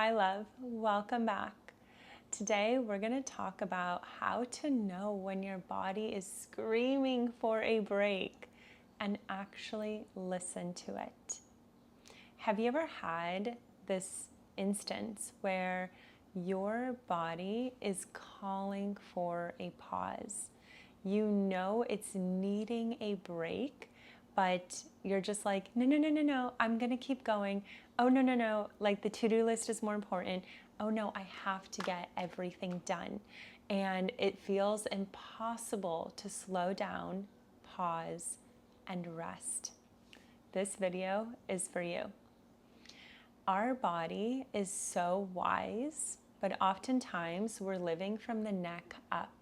Hi, love. Welcome back. Today, we're going to talk about how to know when your body is screaming for a break and actually listen to it. Have you ever had this instance where your body is calling for a pause? You know it's needing a break, but you're just like, no, I'm gonna keep going. Oh, no, like the to-do list is more important. Oh no, I have to get everything done. And it feels impossible to slow down, pause, and rest. This video is for you. Our body is so wise, but oftentimes we're living from the neck up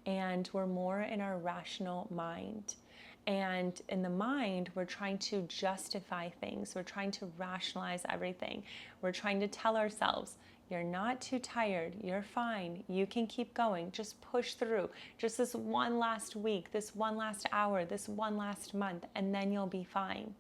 and we're more in our rational mind. And in the mind, we're trying to justify things. We're trying to rationalize everything. We're trying to tell ourselves, you're not too tired. You're fine. You can keep going. Just push through. Just this one last week, this one last hour, this one last month, and then you'll be fine.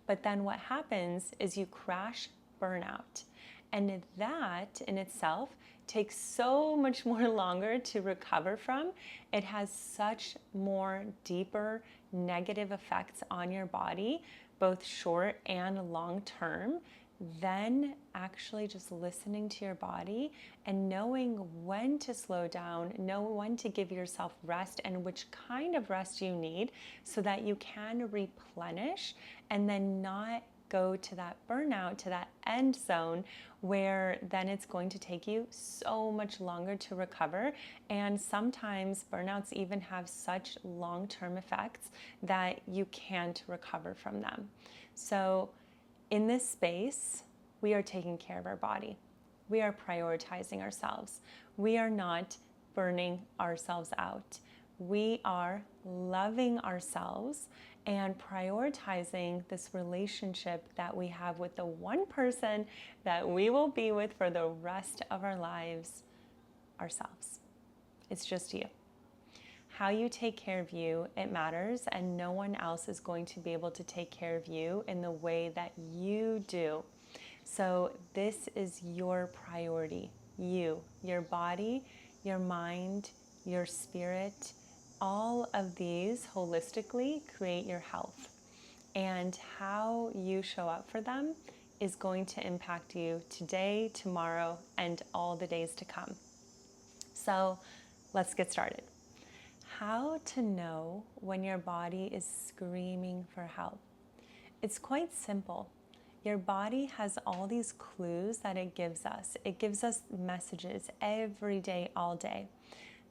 But then what happens is you crash burnout. And that in itself takes so much more longer to recover from. It has such more deeper negative effects on your body, both short and long term, than actually just listening to your body and knowing when to slow down, know when to give yourself rest and which kind of rest you need so that you can replenish and then not go to that burnout, to that end zone where then it's going to take you so much longer to recover. And sometimes burnouts even have such long-term effects that you can't recover from them. So in this space, we are taking care of our body. We are prioritizing ourselves. We are not burning ourselves out. We are loving ourselves and prioritizing this relationship that we have with the one person that we will be with for the rest of our lives, ourselves. It's just you. How you take care of you, it matters, and no one else is going to be able to take care of you in the way that you do. So this is your priority. You, your body, your mind, your spirit, all of these holistically create your health. And how you show up for them is going to impact you today, tomorrow, and all the days to come. So let's get started. How to know when your body is screaming for help. It's quite simple. Your body has all these clues that it gives us. It gives us messages every day, all day.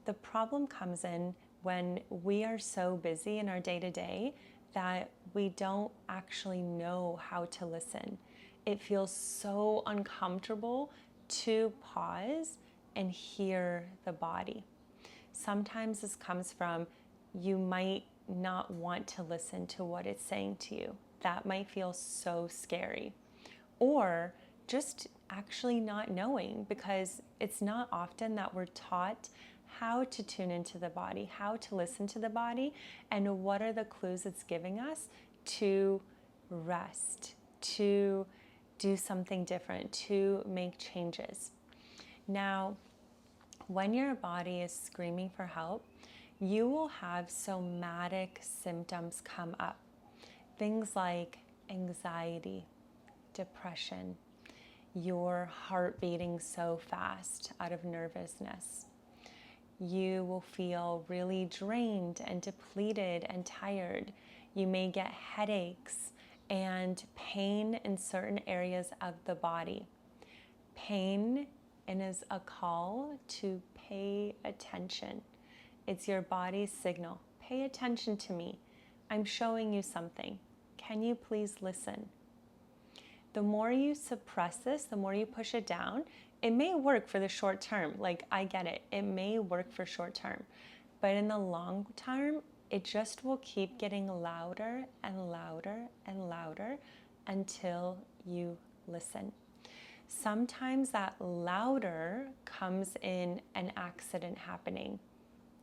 The problem comes in when we are so busy in our day-to-day that we don't actually know how to listen. It feels so uncomfortable to pause and hear the body. Sometimes this comes from you might not want to listen to what it's saying to you. That might feel so scary. Or just actually not knowing, because it's not often that we're taught how to tune into the body, how to listen to the body, and what are the clues it's giving us to rest, to do something different, to make changes. Now, when your body is screaming for help, you will have somatic symptoms come up. Things like anxiety, depression, your heart beating so fast out of nervousness. You will feel really drained and depleted and tired. You may get headaches and pain in certain areas of the body. Pain is a call to pay attention. It's your body's signal. Pay attention to me. I'm showing you something. Can you please listen? The more you suppress this, the more you push it down, it may work for the short term. Like, I get it. It may work for short term. But in the long term, it just will keep getting louder and louder and louder until you listen. Sometimes that louder comes in an accident happening.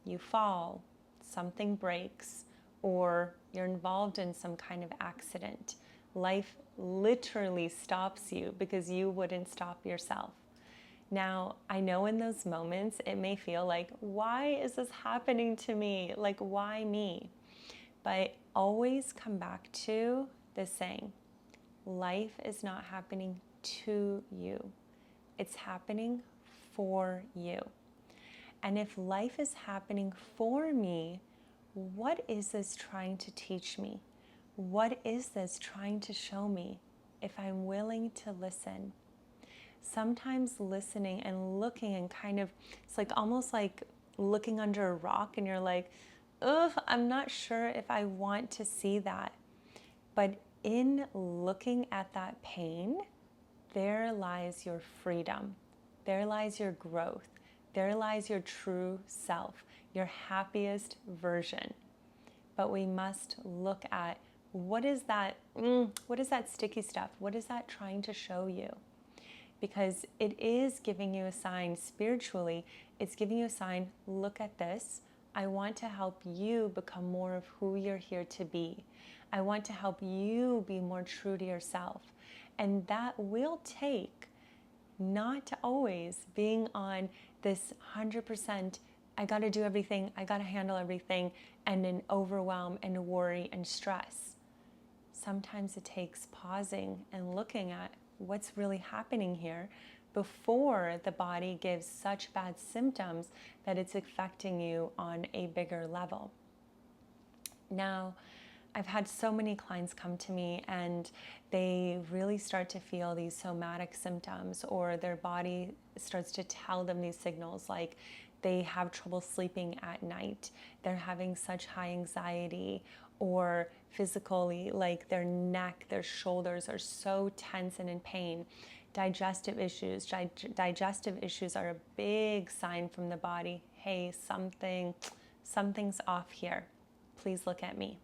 You fall, something breaks, or you're involved in some kind of accident, Life literally stops you because you wouldn't stop yourself. Now, I know in those moments it may feel like, why is this happening to me? Like, why me? But always come back to this saying, life is not happening to you. It's happening for you. And if life is happening for me, what is this trying to teach me? What is this trying to show me if I'm willing to listen? Sometimes listening and looking and kind of, it's like almost like looking under a rock and you're like, ugh, I'm not sure if I want to see that. But in looking at that pain, there lies your freedom. There lies your growth. There lies your true self, your happiest version. But we must look at what is that sticky stuff? What is that trying to show you? Because it is giving you a sign spiritually. It's giving you a sign, look at this. I want to help you become more of who you're here to be. I want to help you be more true to yourself. And that will take not always being on this 100%, I got to do everything, I got to handle everything, and in overwhelm and worry and stress. Sometimes it takes pausing and looking at what's really happening here before the body gives such bad symptoms that it's affecting you on a bigger level. Now, I've had so many clients come to me and they really start to feel these somatic symptoms, or their body starts to tell them these signals, like they have trouble sleeping at night, they're having such high anxiety, or physically, like their neck, their shoulders are so tense and in pain. Digestive issues. Digestive issues are a big sign from the body. Hey, something's off here. Please look at me.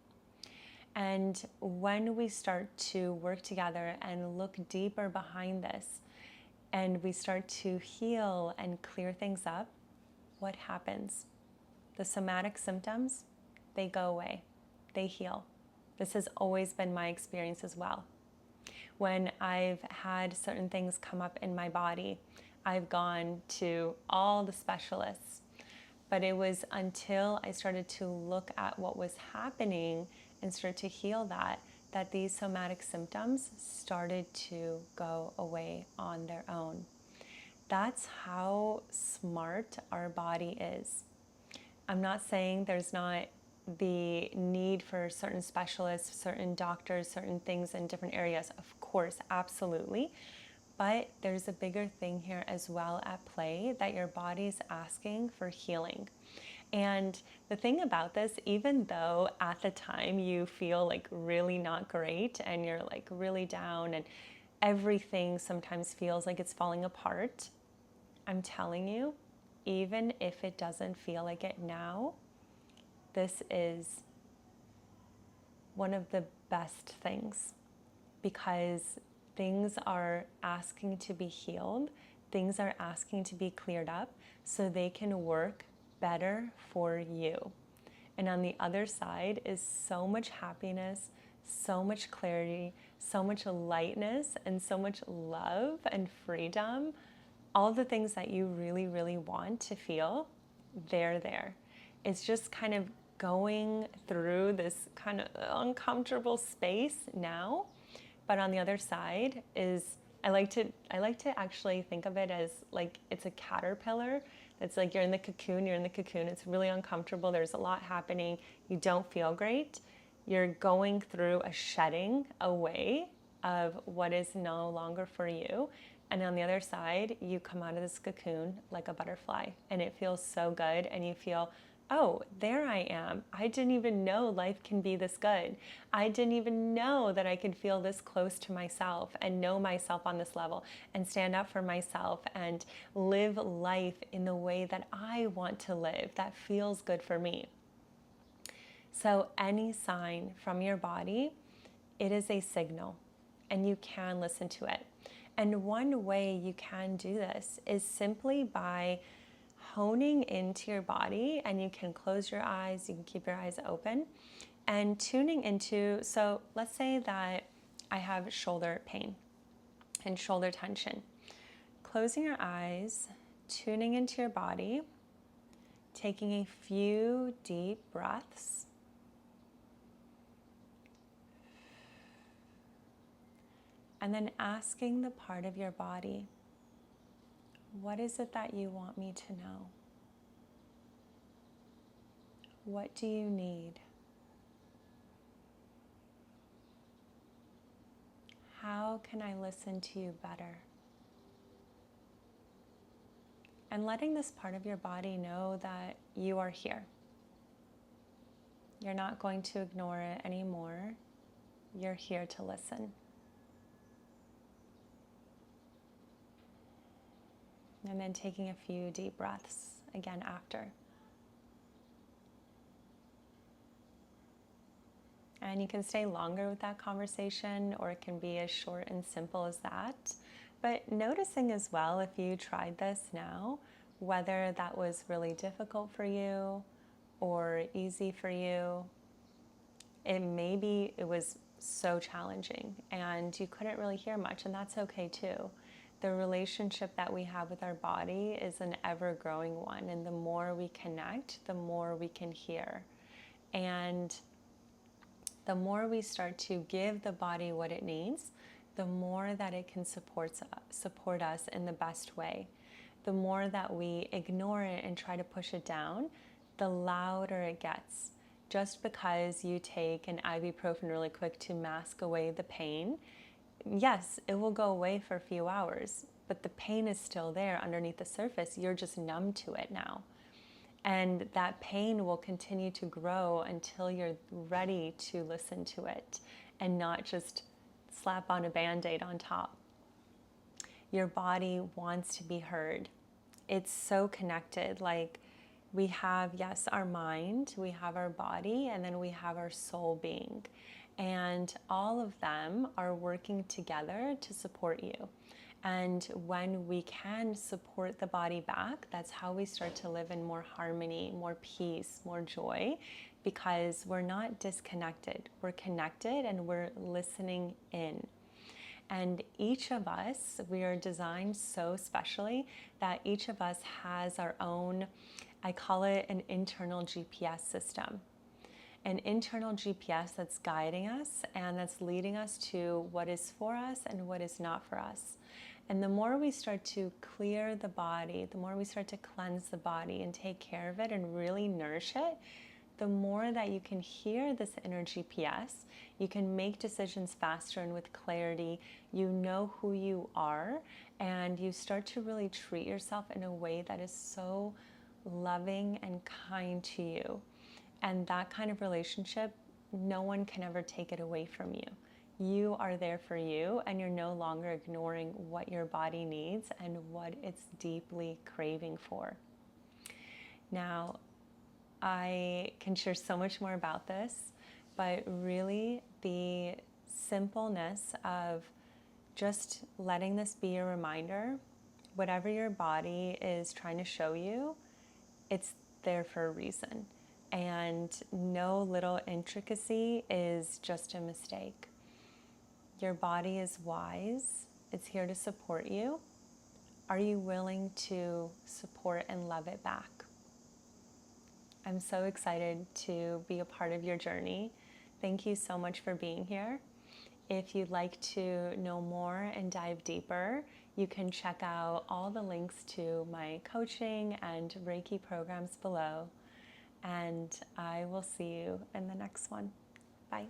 And when we start to work together and look deeper behind this, and we start to heal and clear things up, what happens? The somatic symptoms, they go away. They heal. This has always been my experience as well. When I've had certain things come up in my body, I've gone to all the specialists. But it was until I started to look at what was happening and start to heal that these somatic symptoms started to go away on their own. That's how smart our body is. I'm not saying there's not the need for certain specialists, certain doctors, certain things in different areas. Of course, absolutely. But there's a bigger thing here as well at play, that your body's asking for healing. And the thing about this, even though at the time you feel like really not great and you're like really down and everything sometimes feels like it's falling apart, I'm telling you, even if it doesn't feel like it now, this is one of the best things, because things are asking to be healed, things are asking to be cleared up so they can work better for you. And on the other side is so much happiness, so much clarity, so much lightness, and so much love and freedom. All the things that you really, really want to feel, they're there. It's just kind of going through this kind of uncomfortable space now. But on the other side is, I like to actually think of it as like it's a caterpillar. It's like you're in the cocoon, it's really uncomfortable, there's a lot happening, you don't feel great. You're going through a shedding away of what is no longer for you. And on the other side, you come out of this cocoon like a butterfly, and it feels so good, and you feel, oh, there I am. I didn't even know life can be this good. I didn't even know that I could feel this close to myself and know myself on this level and stand up for myself and live life in the way that I want to live, that feels good for me. So any sign from your body, it is a signal, and you can listen to it. And one way you can do this is simply by honing into your body, and you can close your eyes, you can keep your eyes open, and tuning into, so let's say that I have shoulder pain and shoulder tension. Closing your eyes, tuning into your body, taking a few deep breaths. And then asking the part of your body, what is it that you want me to know? What do you need? How can I listen to you better? And letting this part of your body know that you are here. You're not going to ignore it anymore. You're here to listen. And then taking a few deep breaths again after. And you can stay longer with that conversation, or it can be as short and simple as that. But noticing as well, if you tried this now, whether that was really difficult for you or easy for you, maybe it was so challenging and you couldn't really hear much, and that's okay too. The relationship that we have with our body is an ever-growing one, and the more we connect, the more we can hear. And the more we start to give the body what it needs, the more that it can support us in the best way. The more that we ignore it and try to push it down, the louder it gets. Just because you take an ibuprofen really quick to mask away the pain, yes, it will go away for a few hours, but the pain is still there underneath the surface. You're just numb to it now. And that pain will continue to grow until you're ready to listen to it and not just slap on a Band-Aid on top. Your body wants to be heard. It's so connected. Like, we have, yes, our mind, we have our body, and then we have our soul being. And all of them are working together to support you. And when we can support the body back, that's how we start to live in more harmony, more peace, more joy, because we're not disconnected. We're connected and we're listening in. And each of us, we are designed so specially that each of us has our own, I call it an internal GPS system. An internal GPS that's guiding us and that's leading us to what is for us and what is not for us. And the more we start to clear the body, the more we start to cleanse the body and take care of it and really nourish it, the more that you can hear this inner GPS, you can make decisions faster and with clarity. You know who you are, and you start to really treat yourself in a way that is so loving and kind to you. And that kind of relationship, no one can ever take it away from you. You are there for you, and you're no longer ignoring what your body needs and what it's deeply craving for. Now, I can share so much more about this, but really the simpleness of just letting this be a reminder, whatever your body is trying to show you, it's there for a reason. And no little intricacy is just a mistake. Your body is wise. It's here to support you. Are you willing to support and love it back? I'm so excited to be a part of your journey. Thank you so much for being here. If you'd like to know more and dive deeper, you can check out all the links to my coaching and Reiki programs below. And I will see you in the next one. Bye.